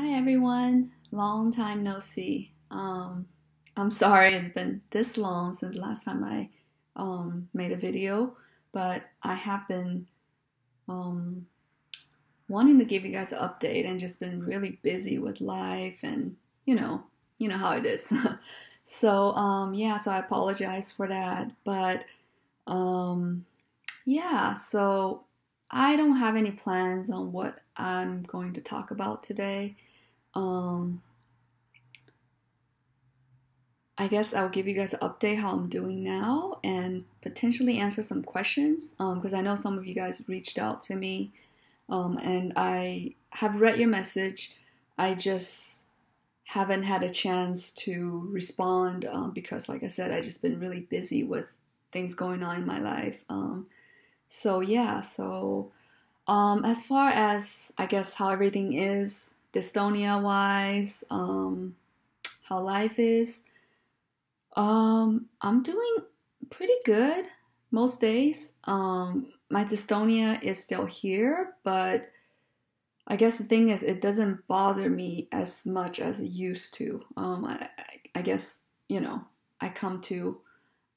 Hi everyone, long time no see. I'm sorry it's been this long since last time I made a video, but I have been um, wanting to give you guys an update and just been really busy with life and you know how it is. So I apologize for that, but um, yeah, so I don't have any plans on what I'm going to talk about today. Um, I guess I'll give you guys an update how I'm doing now and potentially answer some questions because I know some of you guys reached out to me and I have read your message. I just haven't had a chance to respond because, like I said, I just been really busy with things going on in my life. So as far as I guess how everything is dystonia wise, how life is. I'm doing pretty good most days. My dystonia is still here, but I guess the thing is, it doesn't bother me as much as it used to. I guess, I come to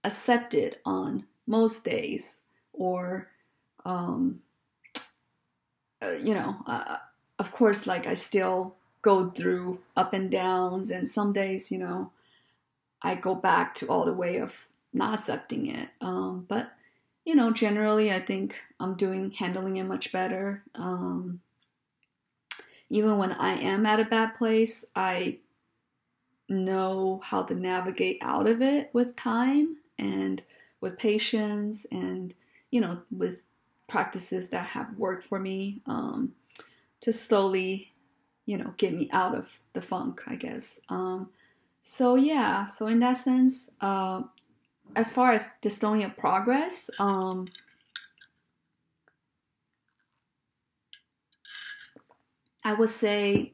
accept it on most days, or, um, uh, you know, uh, of course, like I still go through up and downs, and some days, I go back to all the way of not accepting it. But generally, I think I'm handling it much better. Even when I am at a bad place, I know how to navigate out of it with time and with patience and with practices that have worked for me to slowly get me out of the funk, I guess. So in that sense, as far as dystonia progress, I would say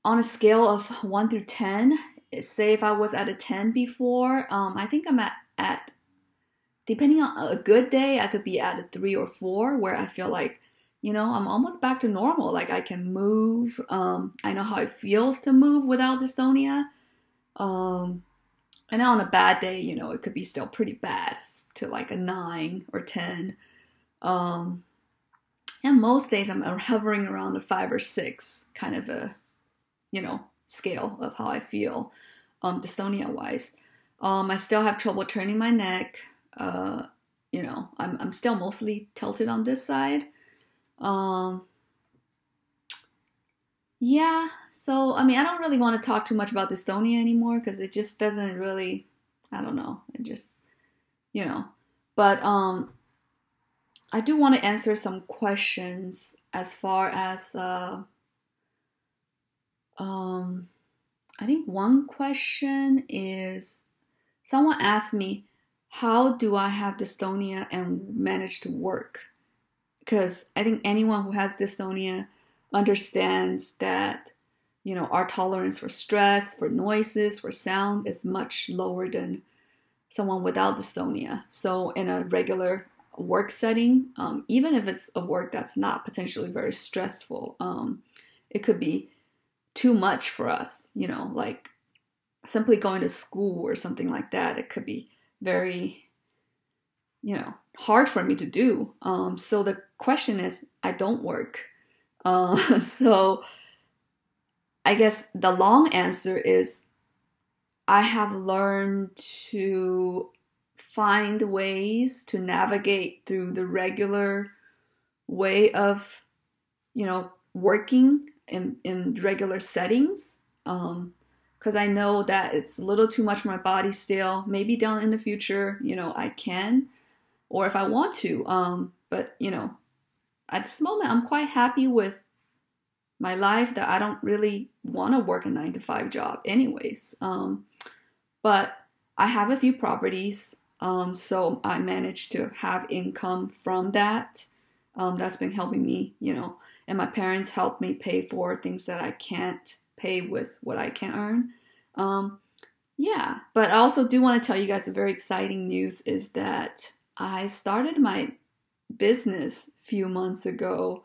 on a scale of 1 through 10, say if I was at a 10 before, I think I'm at depending on a good day, I could be at a 3 or 4 where I feel like, I'm almost back to normal. Like I can move. I know how it feels to move without dystonia. Um, and on a bad day, it could be still pretty bad to like a 9 or 10. Um, and most days I'm hovering around a 5 or 6 kind of a, scale of how I feel, dystonia wise. I still have trouble turning my neck. Uh, I'm still mostly tilted on this side. Um, yeah, so I mean, I don't really want to talk too much about dystonia anymore because it just doesn't really, I don't know, it just, you know. But I do want to answer some questions as far as, um, I think one question is someone asked me, how do I have dystonia and manage to work? Because I think anyone who has dystonia understands that our tolerance for stress, for noises, for sound is much lower than someone without dystonia. So in a regular work setting, even if it's a work that's not potentially very stressful, it could be too much for us. Like simply going to school or something like that. It could be very hard for me to do. So the question is, I don't work. So I guess the long answer is I have learned to find ways to navigate through the regular way of, working in regular settings. Because I know that it's a little too much for my body still. Maybe down in the future, I can, or if I want to. But at this moment, I'm quite happy with my life that I don't really want to work a 9 to 5 job anyways. But I have a few properties, so I managed to have income from that. That's been helping me, and my parents help me pay for things that I can't pay with what I can earn. Yeah, but I also do want to tell you guys the very exciting news is that I started my business a few months ago.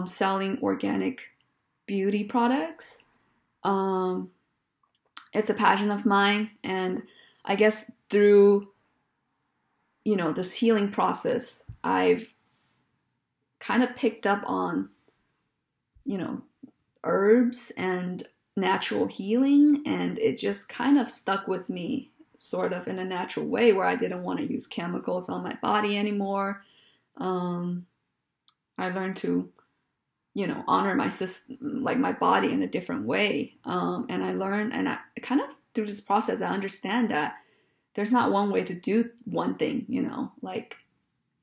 selling organic beauty products. It's a passion of mine, and I guess through this healing process, I've kind of picked up on herbs and natural healing, and it just kind of stuck with me sort of in a natural way where I didn't want to use chemicals on my body anymore. I learned to honor my system, like my body, in a different way. And I learned, and I kind of through this process, I understand that there's not one way to do one thing, like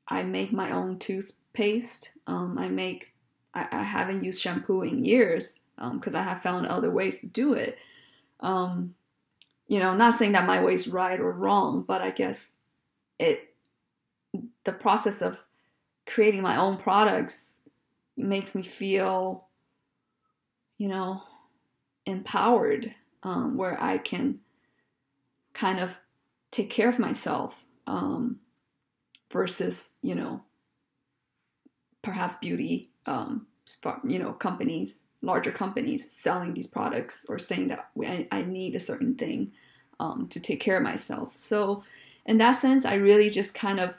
I make my own toothpaste. I haven't used shampoo in years because I have found other ways to do it. Not saying that my way is right or wrong, but I guess the process of creating my own products makes me feel, empowered, where I can kind of take care of myself, versus, perhaps beauty, companies, larger companies selling these products or saying that I need a certain thing to take care of myself. So in that sense, I really just kind of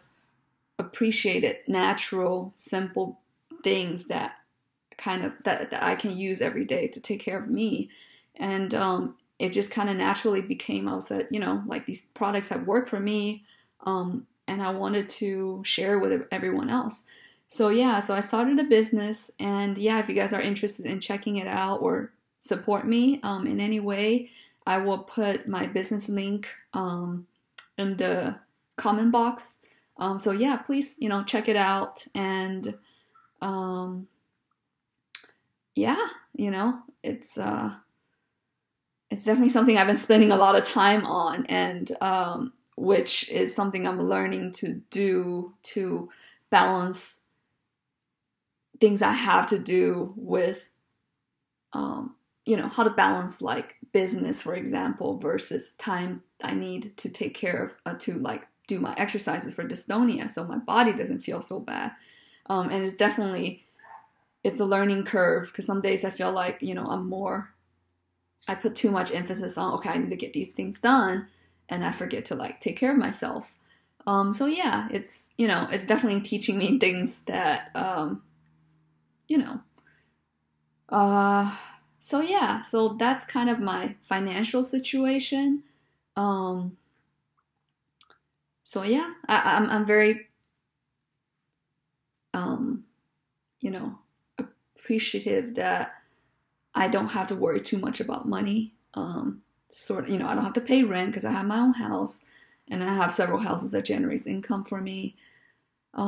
appreciated natural, simple things that I can use every day to take care of me. And it just kind of naturally became, I was like, like these products have worked for me, and I wanted to share with everyone else. So yeah, so I started a business, and yeah, if you guys are interested in checking it out or support me in any way, I will put my business link in the comment box. So yeah, please, check it out. And yeah, it's definitely something I've been spending a lot of time on, and which is something I'm learning to do to balance things I have to do with, how to balance like business, for example, versus time I need to take care of, to like do my exercises for dystonia so my body doesn't feel so bad. And it's a learning curve, because some days I feel like, I put too much emphasis on, okay, I need to get these things done, and I forget to like take care of myself. So yeah, it's definitely teaching me things that, so yeah, so that's kind of my financial situation. So yeah, I'm very, appreciative that I don't have to worry too much about money. I don't have to pay rent because I have my own house, and I have several houses that generates income for me.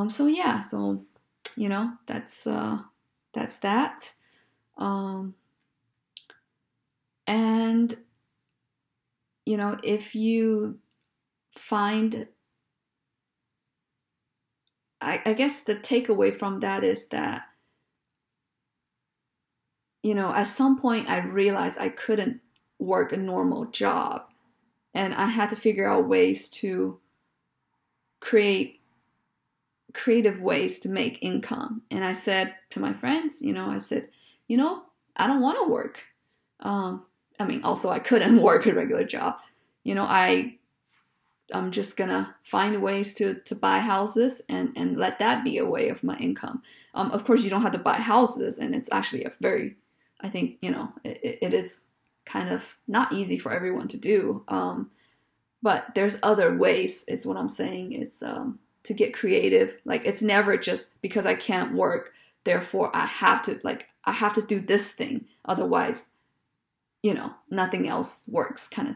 So yeah, so that's that. And if you find, I guess the takeaway from that is that, at some point I realized I couldn't work a normal job, and I had to figure out ways to create creative ways to make income. And I said to my friends, I said, I don't want to work. Also I couldn't work a regular job. I'm just gonna find ways to buy houses and let that be a way of my income. Of course, you don't have to buy houses, and it's actually a very, I think, it is kind of not easy for everyone to do. But there's other ways, is what I'm saying. It's to get creative. Like, it's never just because I can't work, therefore I have to do this thing. Otherwise, nothing else works, kind of,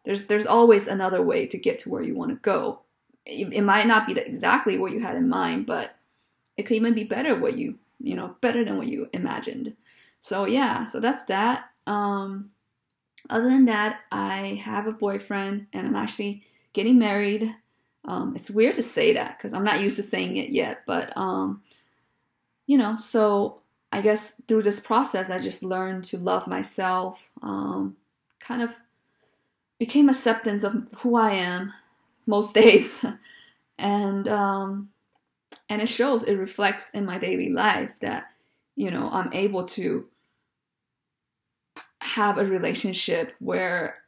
There's always another way to get to where you want to go. It might not be exactly what you had in mind, but it could even be better better than what you imagined. So yeah, so that's that. Other than that, I have a boyfriend, and I'm actually getting married. It's weird to say that because I'm not used to saying it yet, but so I guess through this process, I just learned to love myself, kind of became acceptance of who I am most days. And it shows, it reflects in my daily life that I'm able to have a relationship where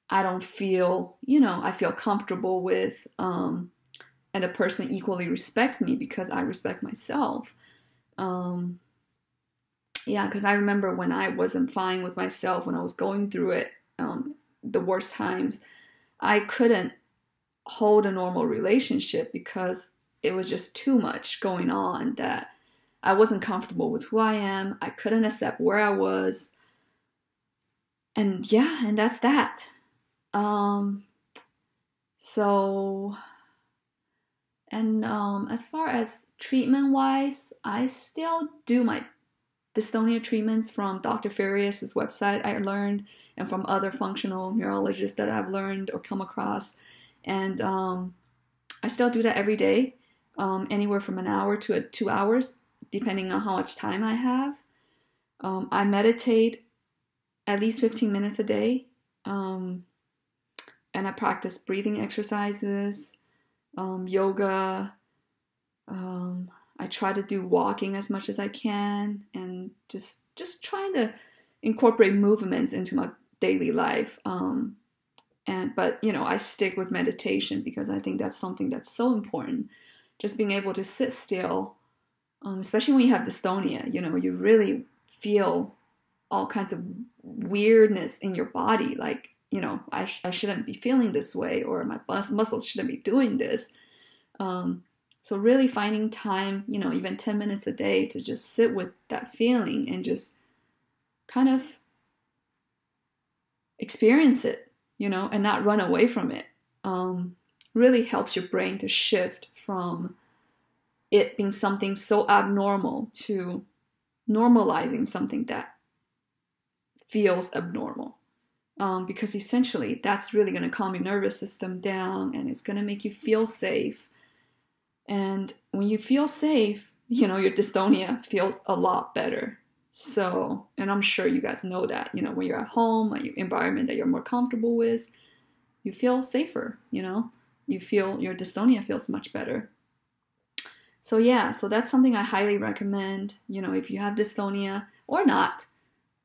I don't feel, I feel comfortable with, and the person equally respects me because I respect myself. Um, yeah, because I remember when I wasn't fine with myself, when I was going through it, the worst times, I couldn't hold a normal relationship because it was just too much going on that I wasn't comfortable with who I am. I couldn't accept where I was. And yeah, and that's that. Um, so, and as far as treatment wise, I still do my dystonia treatments from Dr. Farias's website, I learned, and from other functional neurologists that I've learned or come across. And I still do that every day, anywhere from an hour to 2 hours, depending on how much time I have. I meditate at least 15 minutes a day, and I practice breathing exercises, yoga. I try to do walking as much as I can, and just trying to incorporate movements into my daily life. But I stick with meditation because I think that's something that's so important. Just being able to sit still, especially when you have dystonia, you really feel all kinds of weirdness in your body. Like, I shouldn't be feeling this way, or my muscles shouldn't be doing this. So really finding time, even 10 minutes a day to just sit with that feeling and just kind of experience it, and not run away from it, really helps your brain to shift from it being something so abnormal to normalizing something that feels abnormal. Because essentially that's really going to calm your nervous system down, and it's going to make you feel safe. And when you feel safe, your dystonia feels a lot better. So, and I'm sure you guys know that, when you're at home, your environment that you're more comfortable with, you feel safer, you feel your dystonia feels much better. So yeah, so that's something I highly recommend, if you have dystonia or not.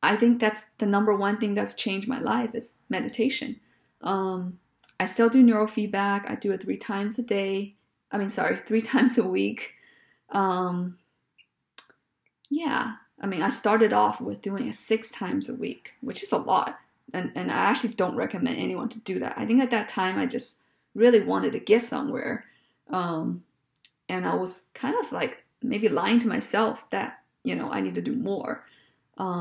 I think that's the number one thing that's changed my life is meditation. I still do neurofeedback. I do it 3 times a day. 3 times a week. Yeah, I started off with doing it 6 times a week, which is a lot. And I actually don't recommend anyone to do that. I think at that time I just really wanted to get somewhere. And I was kind of like maybe lying to myself that, I need to do more.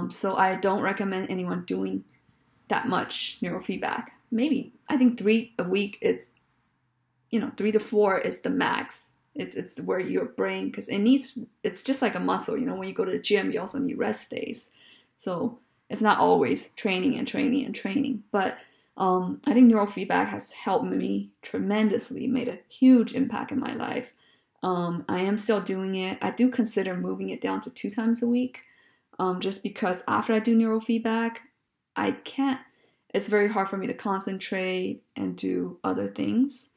So I don't recommend anyone doing that much neurofeedback. Maybe, I think 3 a week is, 3 to 4 is the max. It's where your brain, because it's just like a muscle, when you go to the gym, you also need rest days. So it's not always training and training and training. But I think neurofeedback has helped me tremendously, made a huge impact in my life. I am still doing it. I do consider moving it down to 2 times a week. Just because after I do neurofeedback, it's very hard for me to concentrate and do other things.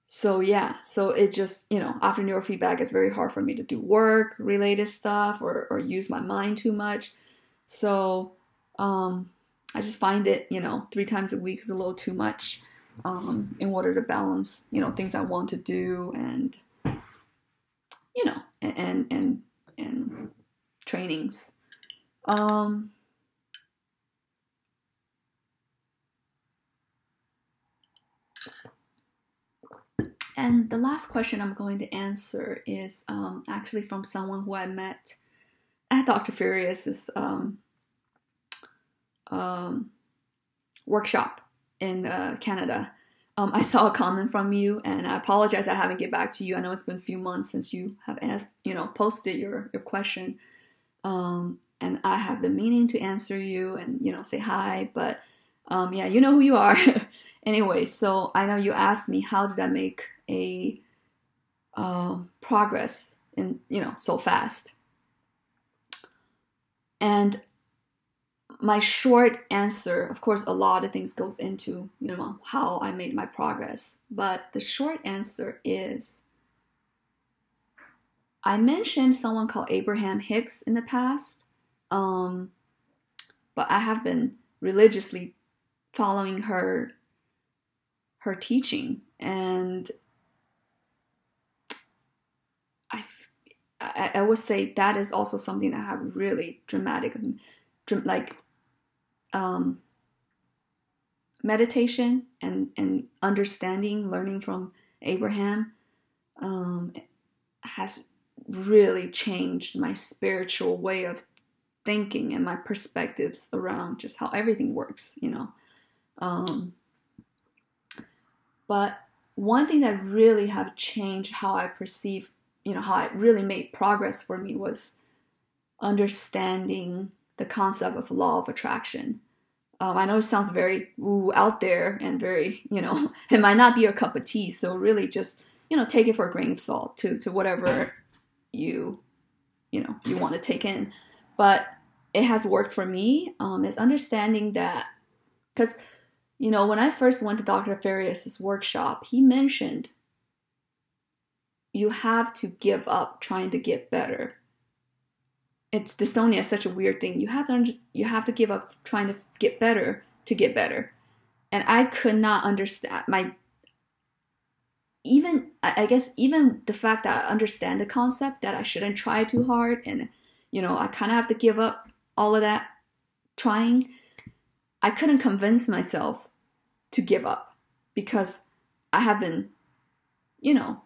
So yeah, so it just, after neurofeedback, it's very hard for me to do work related stuff or use my mind too much. So I just find it, 3 times a week is a little too much in order to balance, things I want to do and and trainings. And the last question I'm going to answer is actually from someone who I met at Dr. Farias's workshop in Canada. I saw a comment from you, and I apologize I haven't get back to you. I know it's been a few months since you have posted your question, and I have been meaning to answer you and say hi, but yeah, you know who you are. Anyway, so I know you asked me how did I make a progress in so fast, and my short answer, of course, a lot of things goes into how I made my progress, but the short answer is I mentioned someone called Abraham Hicks in the past, but I have been religiously following her teaching, and I would say that is also something that have really dramatic, like meditation and understanding, learning from Abraham has really changed my spiritual way of thinking and my perspectives around just how everything works, you know. But one thing that really have changed how I perceive, you know, how it really made progress for me was understanding the concept of law of attraction. I know it sounds very out there and very, you know, it might not be your cup of tea. So really just, you know, take it for a grain of salt to whatever you want to take in. But it has worked for me. Is understanding that, because, you know, when I first went to Dr. Farias's workshop, he mentioned you have to give up trying to get better. It's dystonia is such a weird thing. You have to give up trying to get better to get better. And I could not understand I guess even the fact that I understand the concept that I shouldn't try too hard, and, you know, I kind of have to give up all of that trying. I couldn't convince myself to give up because I have been, you know,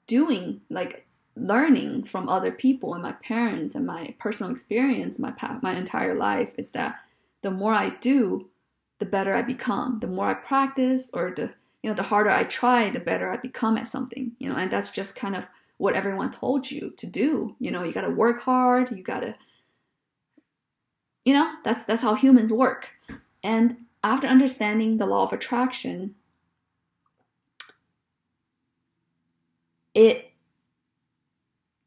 doing, like, learning from other people and my parents and my personal experience, my entire life, is that the more I do, the better I become. The more I practice, or the harder I try, the better I become at something, you know. And that's just kind of what everyone told you to do. You know, you got to work hard. You got to, you know, that's how humans work. And after understanding the law of attraction, it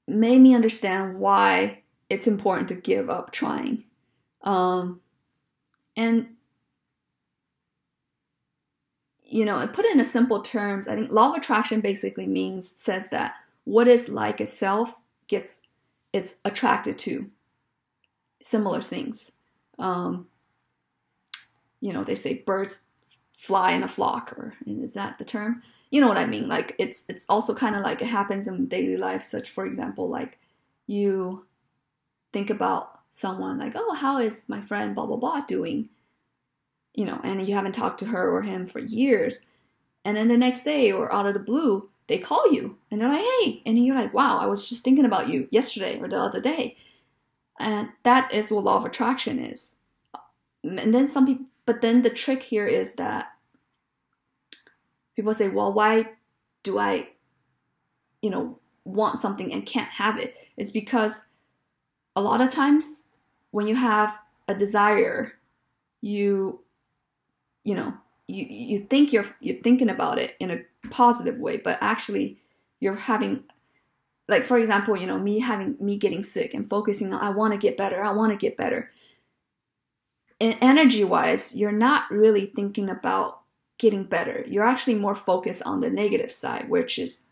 made me understand why it's important to give up trying. And, you know, and put it in a simple terms, I think law of attraction basically says that what is like itself it's attracted to similar things. You know, they say birds fly in a flock, or is that the term? You know what I mean? Like, it's also kind of like it happens in daily life. Such, for example, like you think about someone like, oh, how is my friend blah blah blah doing? You know, and you haven't talked to her or him for years, and then the next day or out of the blue, they call you and they're like, hey, and then you're like, wow, I was just thinking about you yesterday or the other day. And that is what law of attraction is. And then but then the trick here is that people say, well, why do I, you know, want something and can't have it? It's because a lot of times when you have a desire, you think you're thinking about it in a positive way, but actually you're having, like, for example, you know, me getting sick and focusing on, I want to get better. And energy wise, you're not really thinking about getting better. You're actually more focused on the negative side, which is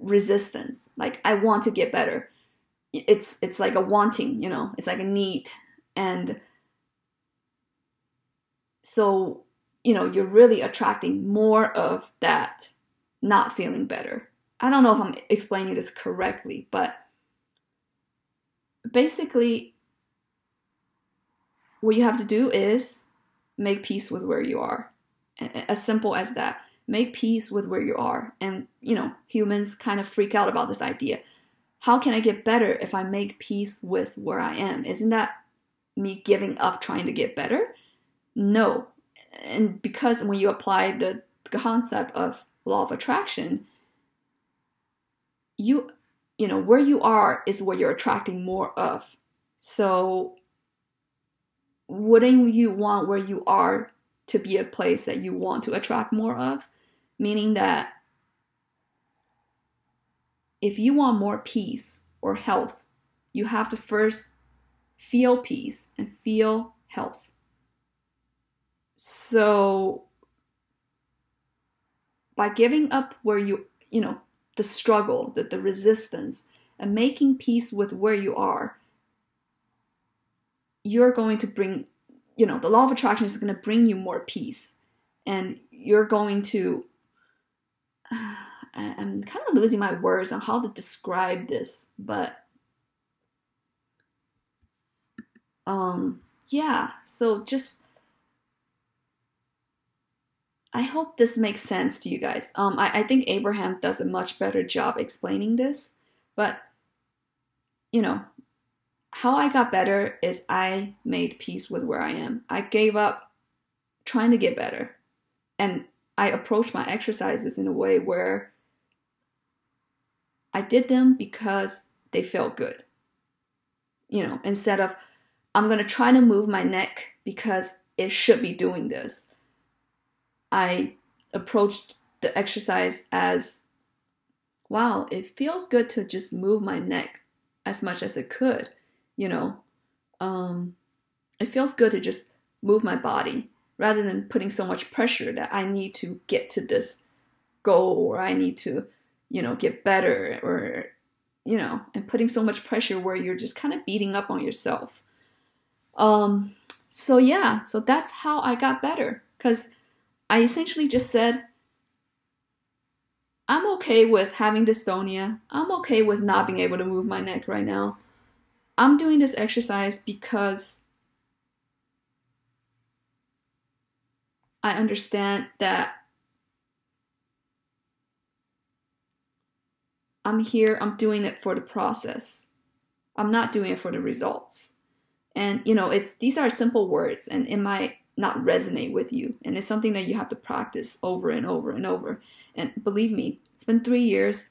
resistance. Like, I want to get better. It's like a wanting, you know, it's like a need. And so, you know, you're really attracting more of that not feeling better. I don't know if I'm explaining this correctly, but basically what you have to do is make peace with where you are. As simple as that. Make peace with where you are. And, you know, humans kind of freak out about this idea. How can I get better if I make peace with where I am? Isn't that me giving up trying to get better? No. And because when you apply the concept of law of attraction, you know, where you are is what you're attracting more of. So wouldn't you want where you are to be a place that you want to attract more of? Meaning that if you want more peace or health, you have to first feel peace and feel health. So by giving up where you know, the struggle, the resistance, and making peace with where you are, you're going to bring, the law of attraction is going to bring you more peace. And you're going to, I'm kind of losing my words on how to describe this, but yeah, so just, I hope this makes sense to you guys. I think Abraham does a much better job explaining this, but how I got better is I made peace with where I am. I gave up trying to get better, and I approached my exercises in a way where I did them because they felt good. Instead of, I'm going to try to move my neck because it should be doing this. I approached the exercise as, wow, it feels good to just move my neck as much as it could. It feels good to just move my body rather than putting so much pressure that I need to get to this goal, or I need to, get better, or, and putting so much pressure where you're just kind of beating up on yourself. So that's how I got better, because I essentially just said, I'm okay with having dystonia. I'm okay with not being able to move my neck right now. I'm doing this exercise because I understand that I'm here, I'm doing it for the process. I'm not doing it for the results. And, these are simple words, and it might not resonate with you. And it's something that you have to practice over and over and over. And believe me, it's been 3 years,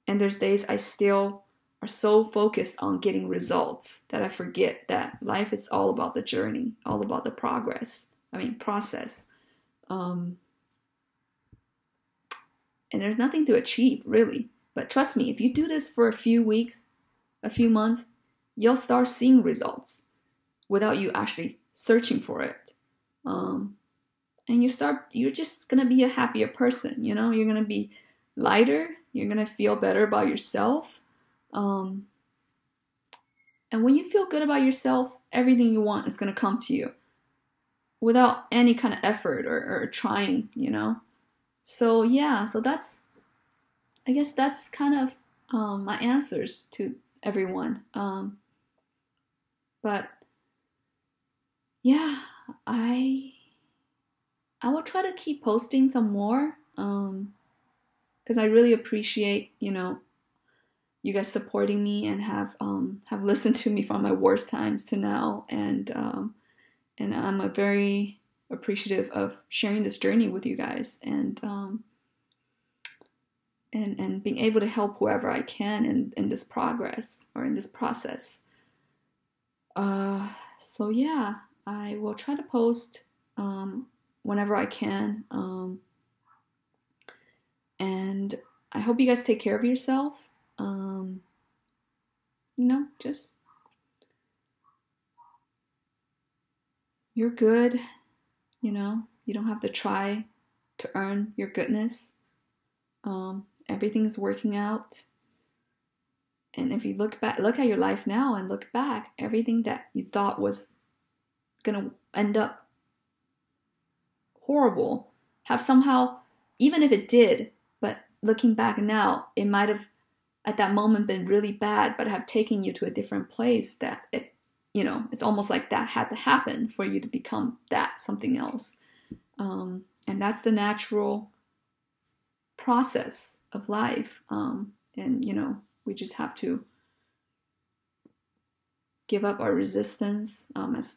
and there's days I still are so focused on getting results that I forget that life is all about the journey, all about the process. And there's nothing to achieve, really. But trust me, if you do this for a few weeks, a few months, you'll start seeing results without you actually searching for it. And you're just going to be a happier person, You're going to be lighter. You're going to feel better about yourself. And when you feel good about yourself, everything you want is going to come to you without any kind of effort or trying, So I guess that's kind of my answers to everyone. But yeah, I will try to keep posting some more, because I really appreciate, you guys supporting me and have listened to me from my worst times to now, and I'm a very appreciative of sharing this journey with you guys, and being able to help whoever I can in this progress or in this process. So yeah, I will try to post whenever I can, and I hope you guys take care of yourself. Just, you're good. You don't have to try to earn your goodness. Everything's working out. And if you look at your life now and look back, everything that you thought was gonna end up horrible have somehow, even if it did, but looking back now, it might have at that moment been really bad, but have taken you to a different place that it's almost like that had to happen for you to become something else. And that's the natural process of life. And we just have to give up our resistance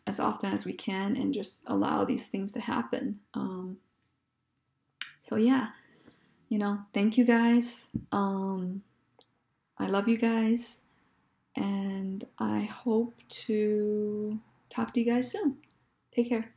as often as we can, and just allow these things to happen. So yeah, thank you guys. I love you guys, and I hope to talk to you guys soon. Take care.